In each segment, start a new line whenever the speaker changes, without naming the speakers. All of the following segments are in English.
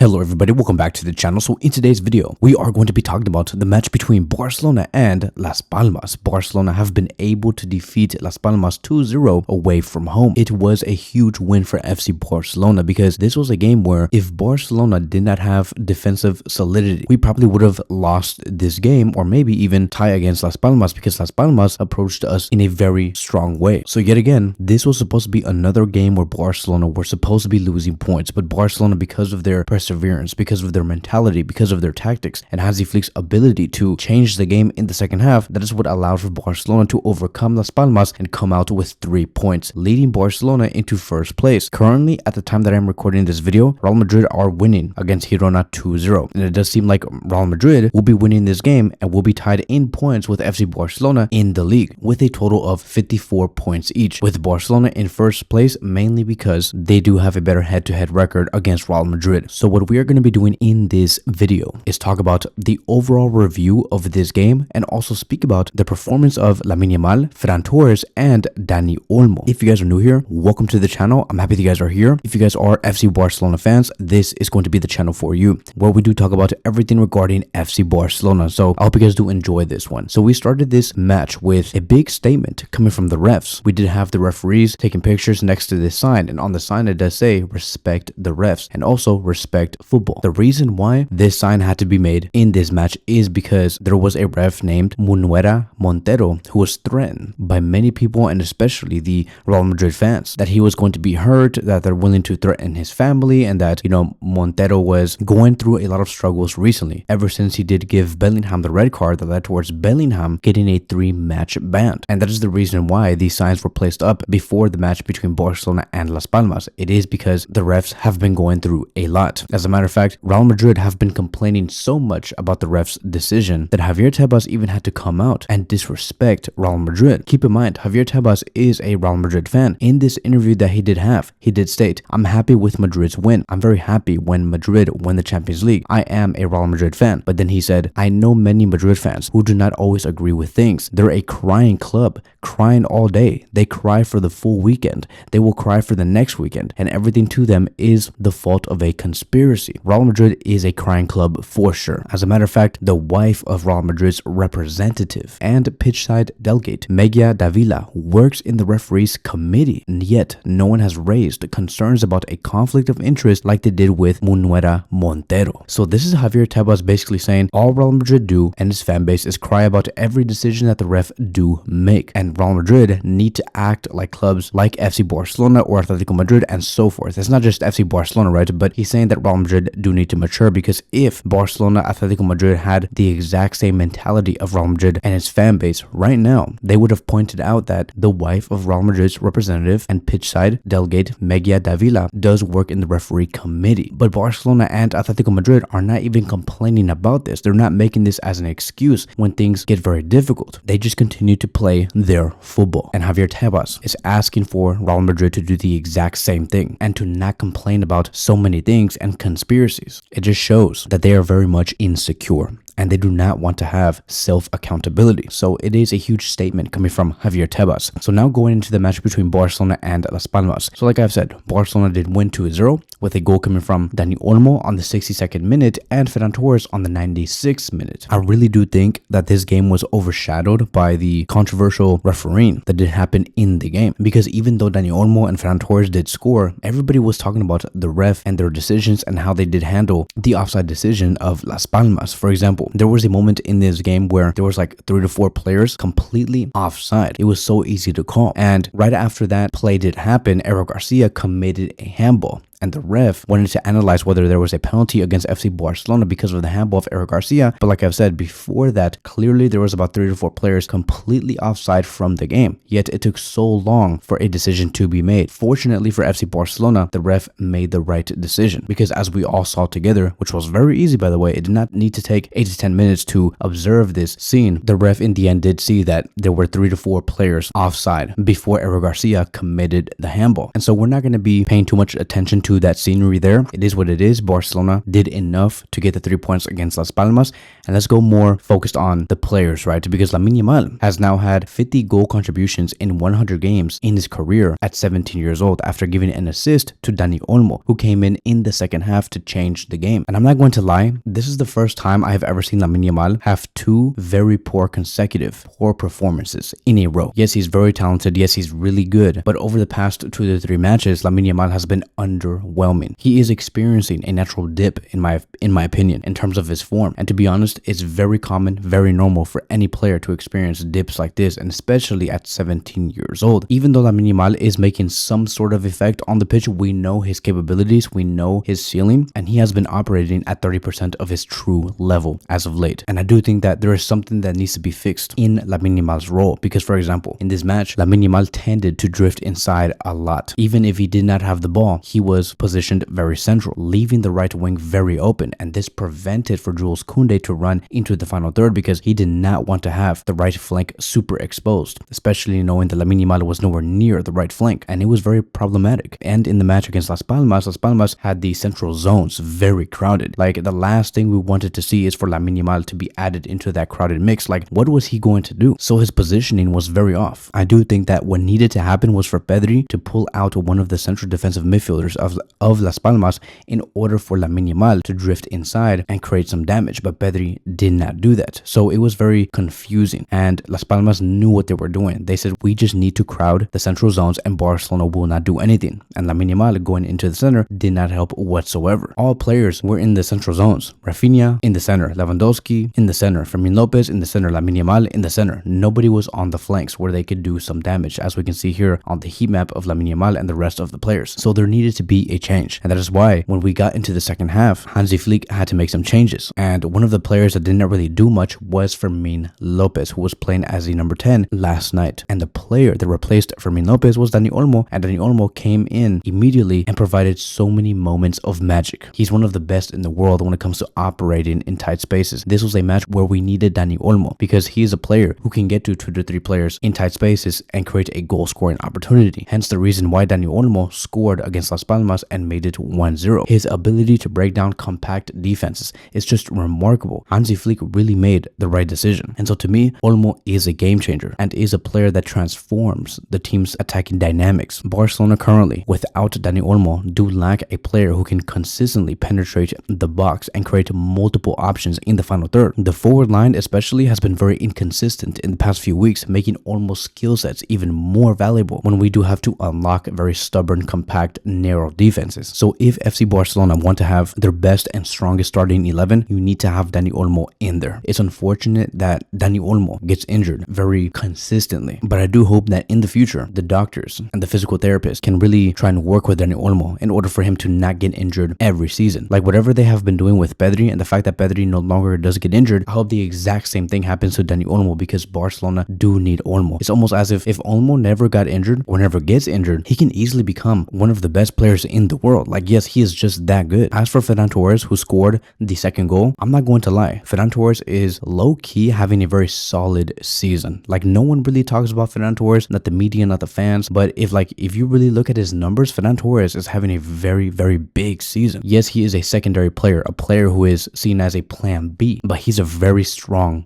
Hello everybody, welcome back to the channel. So in today's video, we are going to be talking about the match between Barcelona and Las Palmas. Barcelona have been able to defeat Las Palmas 2-0 away from home. It was a huge win for FC Barcelona because this was a game where if Barcelona did not have defensive solidity, we probably would have lost this game or maybe even tie against Las Palmas because Las Palmas approached us in a very strong way. So yet again, this was supposed to be another game where Barcelona were supposed to be losing points, but Barcelona, because of their perseverance, because of their mentality, because of their tactics, and Hansi Flick's ability to change the game in the second half, that is what allowed for Barcelona to overcome Las Palmas and come out with 3 points, leading Barcelona into first place. Currently, at the time that I'm recording this video, Real Madrid are winning against Girona 2-0, and it does seem like Real Madrid will be winning this game and will be tied in points with FC Barcelona in the league with a total of 54 points each, with Barcelona in first place mainly because they do have a better head-to-head record against Real Madrid. So what we are going to be doing in this video is talk about the overall review of this game and also speak about the performance of Lamine Yamal, Ferran Torres, and Dani Olmo. If you guys are new here, welcome to the channel. I'm happy that you guys are here. If you guys are FC Barcelona fans, this is going to be the channel for you, where we do talk about everything regarding FC Barcelona. So I hope you guys do enjoy this one. So we started this match with a big statement coming from the refs. We did have the referees taking pictures next to this sign, and on the sign it does say respect the refs and also respect football. The reason why this sign had to be made in this match is because there was a ref named Munuera Montero who was threatened by many people and especially the Real Madrid fans that he was going to be hurt, that they're willing to threaten his family, and that, Montero was going through a lot of struggles recently ever since he did give Bellingham the red card that led towards Bellingham getting a 3-match ban. And that is the reason why these signs were placed up before the match between Barcelona and Las Palmas. It is because the refs have been going through a lot. As a matter of fact, Real Madrid have been complaining so much about the ref's decision that Javier Tebas even had to come out and disrespect Real Madrid. Keep in mind, Javier Tebas is a Real Madrid fan. In this interview that he did have, he did state, "I'm happy with Madrid's win. I'm very happy when Madrid won the Champions League. I am a Real Madrid fan." But then he said, "I know many Madrid fans who do not always agree with things. They're a crying club, crying all day. They cry for the full weekend. They will cry for the next weekend, and everything to them is the fault of a conspiracy." Real Madrid is a crying club for sure. As a matter of fact, the wife of Real Madrid's representative and pitchside delegate, Megia Davila, works in the referees committee, and yet no one has raised concerns about a conflict of interest like they did with Munuera Montero. So this is Javier Tebas basically saying all Real Madrid do and his fan base is cry about every decision that the ref do make, and Real Madrid need to act like clubs like FC Barcelona or Atletico Madrid and so forth. It's not just FC Barcelona, right? But he's saying that Real Madrid do need to mature, because if Barcelona, Atletico Madrid had the exact same mentality of Real Madrid and its fan base right now, they would have pointed out that the wife of Real Madrid's representative and pitchside delegate Megia Davila does work in the referee committee. But Barcelona and Atletico Madrid are not even complaining about this. They're not making this as an excuse when things get very difficult. They just continue to play their football. And Javier Tebas is asking for Real Madrid to do the exact same thing and to not complain about so many things and conspiracies. It just shows that they are very much insecure and they do not want to have self-accountability. So it is a huge statement coming from Javier Tebas. So now going into the match between Barcelona and Las Palmas. So like I've said, Barcelona did win 2-0 with a goal coming from Dani Olmo on the 62nd minute and Ferran Torres on the 96th minute. I really do think that this game was overshadowed by the controversial refereeing that did happen in the game, because even though Dani Olmo and Ferran Torres did score, everybody was talking about the ref and their decisions and how they did handle the offside decision of Las Palmas. For example, there was a moment in this game where there was like 3 to 4 players completely offside. It was so easy to call. And right after that play did happen, Eric Garcia committed a handball. And the ref wanted to analyze whether there was a penalty against FC Barcelona because of the handball of Eric Garcia. But like I've said before that, clearly there was about 3 to 4 players completely offside from the game. Yet it took so long for a decision to be made. Fortunately for FC Barcelona, the ref made the right decision, because as we all saw together, which was very easy by the way, it did not need to take 8 to 10 minutes to observe this scene. The ref in the end did see that there were 3 to 4 players offside before Eric Garcia committed the handball. And so we're not going to be paying too much attention to to that scenery there. It is what it is. Barcelona did enough to get the 3 points against Las Palmas. And let's go more focused on the players, right? Because Lamine Yamal has now had 50 goal contributions in 100 games in his career at 17 years old after giving an assist to Dani Olmo, who came in the second half to change the game. And I'm not going to lie, this is the first time I have ever seen Lamine Yamal have two very poor performances in a row. Yes, he's very talented. Yes, he's really good. But over the past 2 to 3 matches, Lamine Yamal has been underwhelming. He is experiencing a natural dip in my opinion in terms of his form. And to be honest, it's very common, very normal for any player to experience dips like this, and especially at 17 years old. Even though Lamine Yamal is making some sort of effect on the pitch, we know his capabilities, we know his ceiling, and he has been operating at 30% of his true level as of late. And I do think that there is something that needs to be fixed in Lamine Yamal's role, because for example, in this match, Lamine Yamal tended to drift inside a lot. Even if he did not have the ball, he was positioned very central, leaving the right wing very open, and this prevented for Jules Koundé to run into the final third because he did not want to have the right flank super exposed, especially knowing that Lamine Yamal was nowhere near the right flank, and it was very problematic. And in the match against Las Palmas had the central zones very crowded. Like, the last thing we wanted to see is for Lamine Yamal to be added into that crowded mix. Like, what was he going to do? So his positioning was very off. I do think that what needed to happen was for Pedri to pull out one of the central defensive midfielders of Las Palmas in order for Lamine Yamal to drift inside and create some damage, but Pedri did not do that. So it was very confusing, and Las Palmas knew what they were doing. They said, we just need to crowd the central zones and Barcelona will not do anything. And Lamine Yamal going into the center did not help whatsoever. All players were in the central zones. Rafinha in the center, Lewandowski in the center, Fermin Lopez in the center, Lamine Yamal in the center. Nobody was on the flanks where they could do some damage, as we can see here on the heat map of Lamine Yamal and the rest of the players. So there needed to be a change, and that is why when we got into the second half, Hansi Flick had to make some changes. And one of the players that did not really do much was Fermin Lopez, who was playing as the number 10 last night. And the player that replaced Fermin Lopez was Dani Olmo, and Dani Olmo came in immediately and provided so many moments of magic. He's one of the best in the world when it comes to operating in tight spaces. This was a match where we needed Dani Olmo because he is a player who can get to 2 to 3 players in tight spaces and create a goal scoring opportunity. Hence the reason why Dani Olmo scored against Las Palmas and made it 1-0. His ability to break down compact defenses is just remarkable. Hansi Flick really made the right decision. And so to me, Olmo is a game changer and is a player that transforms the team's attacking dynamics. Barcelona currently, without Dani Olmo, do lack a player who can consistently penetrate the box and create multiple options in the final third. The forward line especially has been very inconsistent in the past few weeks, making Olmo's skill sets even more valuable when we do have to unlock very stubborn, compact, narrow defenses. So if FC Barcelona want to have their best and strongest starting 11, you need to have Dani Olmo in there. It's unfortunate that Dani Olmo gets injured very consistently, but I do hope that in the future, the doctors and the physical therapists can really try and work with Dani Olmo in order for him to not get injured every season. Like whatever they have been doing with Pedri and the fact that Pedri no longer does get injured, I hope the exact same thing happens to Dani Olmo because Barcelona do need Olmo. It's almost as if Olmo never got injured or never gets injured, he can easily become one of the best players in the world. Like, yes, he is just that good. As for Ferran Torres, who scored the second goal, I'm not going to lie. Ferran Torres is low-key having a very solid season. Like, no one really talks about Ferran Torres, not the media, not the fans, but if you really look at his numbers, Ferran Torres is having a very, very big season. Yes, he is a secondary player, a player who is seen as a plan B, but he's a very strong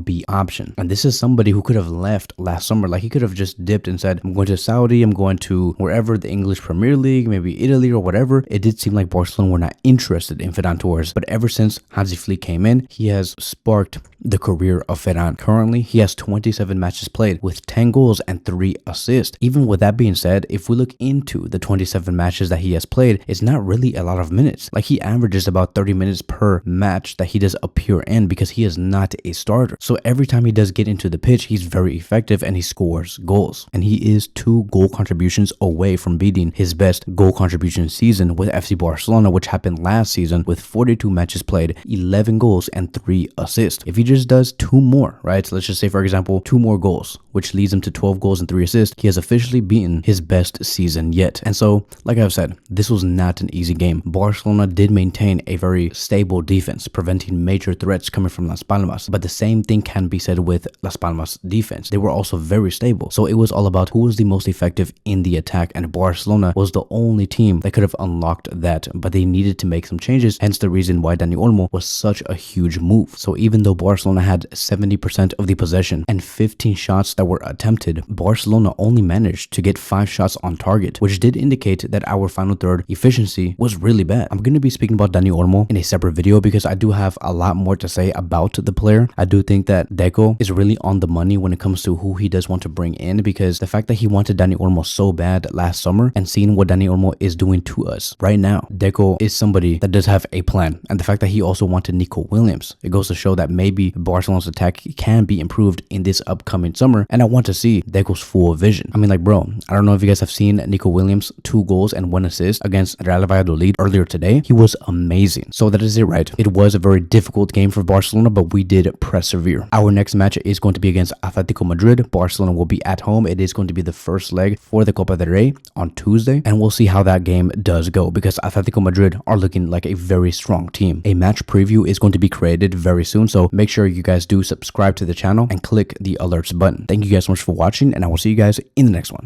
B option. And this is somebody who could have left last summer. Like, he could have just dipped and said, I'm going to Saudi, I'm going to wherever, the English Premier League, maybe Italy or whatever. It did seem like Barcelona were not interested in Ferran Torres, but ever since Hansi Flick came in, he has sparked the career of Ferran. Currently, he has 27 matches played with 10 goals and 3 assists. Even with that being said, if we look into the 27 matches that he has played, it's not really a lot of minutes. Like, he averages about 30 minutes per match that he does appear in because he is not a starter. So every time he does get into the pitch, he's very effective and he scores goals. And he is 2 goal contributions away from beating his best goal contribution season with FC Barcelona, which happened last season with 42 matches played, 11 goals and 3 assists. If he just does 2 more, right? So let's just say, for example, 2 more goals, which leads him to 12 goals and 3 assists, he has officially beaten his best season yet. And so, like I've said, this was not an easy game. Barcelona did maintain a very stable defense, preventing major threats coming from Las Palmas. But the same thing can be said with Las Palmas defense. They were also very stable. So it was all about who was the most effective in the attack, and Barcelona was the only team team that could have unlocked that, but they needed to make some changes, hence the reason why Dani Olmo was such a huge move. So even though Barcelona had 70% of the possession and 15 shots that were attempted, Barcelona only managed to get 5 shots on target, which did indicate that our final third efficiency was really bad. I'm going to be speaking about Dani Olmo in a separate video because I do have a lot more to say about the player. I do think that Deco is really on the money when it comes to who he does want to bring in, because the fact that he wanted Dani Olmo so bad last summer and seeing what Dani Olmo is doing to us right now, Deco is somebody that does have a plan. And the fact that he also wanted Nico Williams, it goes to show that maybe Barcelona's attack can be improved in this upcoming summer, and I want to see Deco's full vision. I mean, like, bro, I don't know if you guys have seen Nico Williams' 2 goals and 1 assist against Real Valladolid earlier today. He was amazing. So that is it, right? It was a very difficult game for Barcelona, but we did persevere. Our next match is going to be against Atletico Madrid. Barcelona will be at home. It is going to be the first leg for the Copa del Rey on Tuesday, and we'll see how that game does go, because Atletico Madrid are looking like a very strong team. A match preview is going to be created very soon, so make sure you guys do subscribe to the channel and click the alerts button. Thank you guys so much for watching, and I will see you guys in the next one.